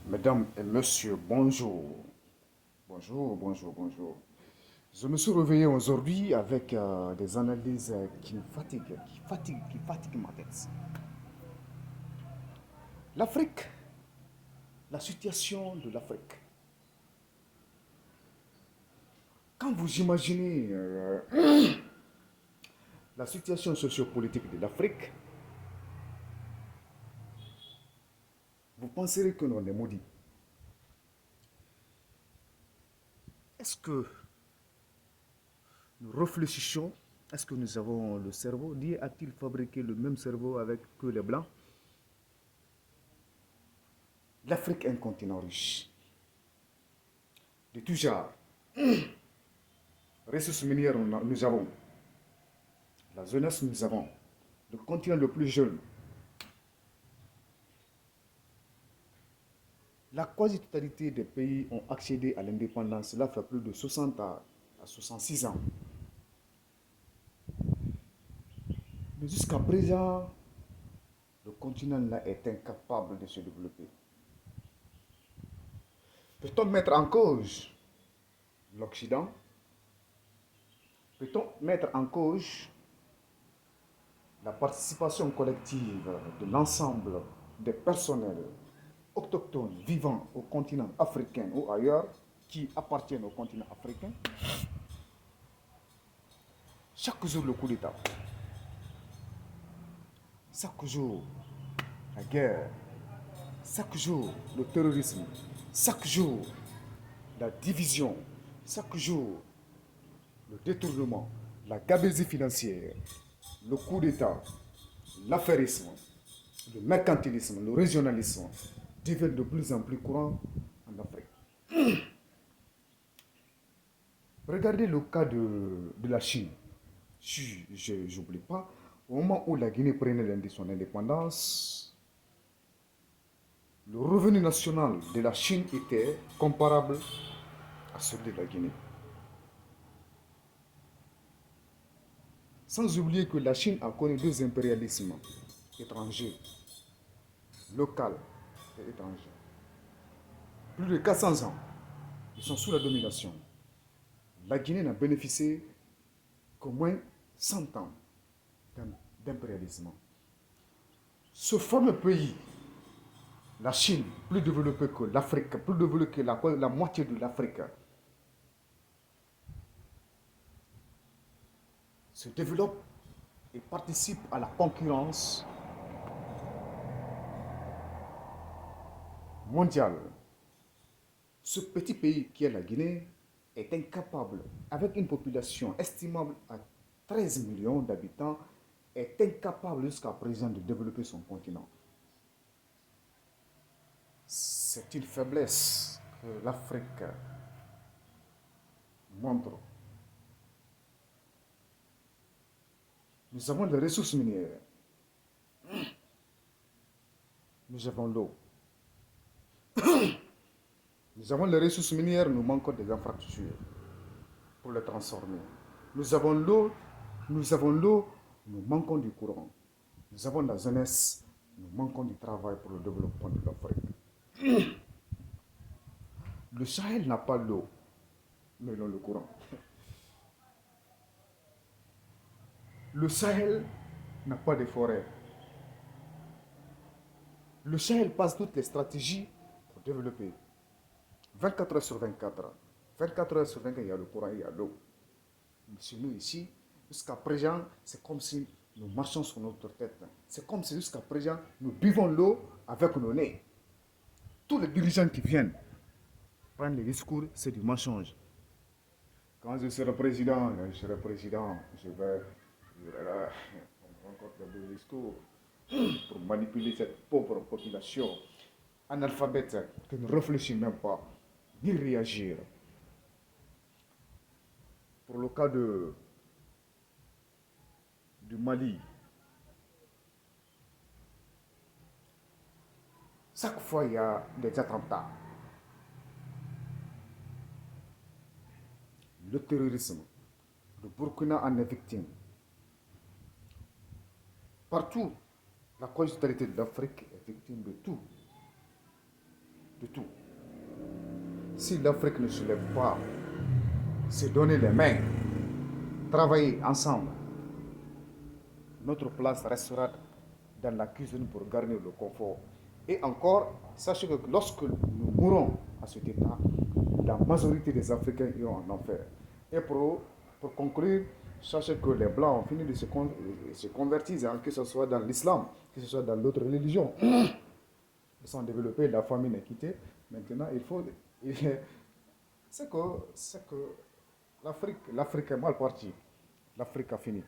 Mesdames et messieurs, bonjour. Bonjour, bonjour, bonjour. Je me suis réveillé aujourd'hui avec des analyses qui me fatiguent, qui fatiguent ma tête. L'Afrique, la situation de l'Afrique. Quand vous imaginez la situation sociopolitique de l'Afrique, vous penserez que l'on est maudit. Est-ce que nous réfléchissons? Est-ce que nous avons le cerveau? Dieu a-t-il fabriqué le même cerveau avec que les Blancs? L'Afrique est un continent riche, de tout genre. Ressources minières, nous avons. La jeunesse, nous avons. Le continent le plus jeune. La quasi-totalité des pays ont accédé à l'indépendance. Cela fait plus de 60 à 66 ans. Mais jusqu'à présent, le continent là est incapable de se développer. Peut-on mettre en cause l'Occident? Peut-on mettre en cause la participation collective de l'ensemble des personnels autochtones vivant au continent africain ou ailleurs qui appartiennent au continent africain? Chaque jour, le coup d'État. Chaque jour, la guerre. Chaque jour, le terrorisme. Chaque jour, la division. Chaque jour, le détournement, la gabegie financière, le coup d'État, l'affairisme, le mercantilisme, le régionalisme deviennent de plus en plus courants en Afrique. Regardez le cas de la Chine. Si je n'oublie pas, au moment où la Guinée prenait son indépendance, le revenu national de la Chine était comparable à celui de la Guinée. Sans oublier que la Chine a connu deux impérialismes étrangers, local et étranger. Plus de 400 ans, ils sont sous la domination. La Guinée n'a bénéficié qu'au moins 100 ans d'impérialisme. Ce fameux pays, la Chine, plus développé que l'Afrique, plus développé que la moitié de l'Afrique, se développe et participe à la concurrence mondiale. Ce petit pays qui est la Guinée est incapable, avec une population estimable à 13 millions d'habitants, est incapable jusqu'à présent de développer son continent. C'est une faiblesse que l'Afrique montre. Nous avons les ressources minières, nous avons l'eau. Nous avons les ressources minières, nous manquons des infrastructures pour les transformer. Nous avons l'eau, nous avons l'eau, nous manquons du courant. Nous avons la jeunesse, nous manquons du travail pour le développement de l'Afrique. Le Sahel n'a pas l'eau, mais non le courant. Le Sahel n'a pas de forêt. Le Sahel passe toutes les stratégies pour développer. 24 heures sur 24. 24 heures sur 24, il y a le courant, il y a l'eau. Mais chez nous ici, jusqu'à présent, c'est comme si nous marchons sur notre tête. C'est comme si jusqu'à présent, nous buvons l'eau avec nos nez. Tous les dirigeants qui viennent prendre les discours, c'est du mensonge. Quand je serai président, je vais encore des discours pour manipuler cette pauvre population analphabète qui ne réfléchit même pas, ni réagir. Pour le cas du Mali, chaque fois il y a des attentats. Le terrorisme, le Burkina en est victime. Partout, la quasi-totalité de l'Afrique est victime de tout. de tout. Si l'Afrique ne se lève pas, se donner les mains, travailler ensemble, notre place restera dans la cuisine pour garder le confort. Et encore, sachez que lorsque nous mourrons à cet état, la majorité des Africains iront en enfer. Et pour conclure, sachez que les Blancs ont fini de se convertir, hein, que ce soit dans l'islam, que ce soit dans d'autres religions. Ils sont développés, la famine est quittée. Maintenant, il faut... C'est que l'Afrique est mal partie. L'Afrique a fini.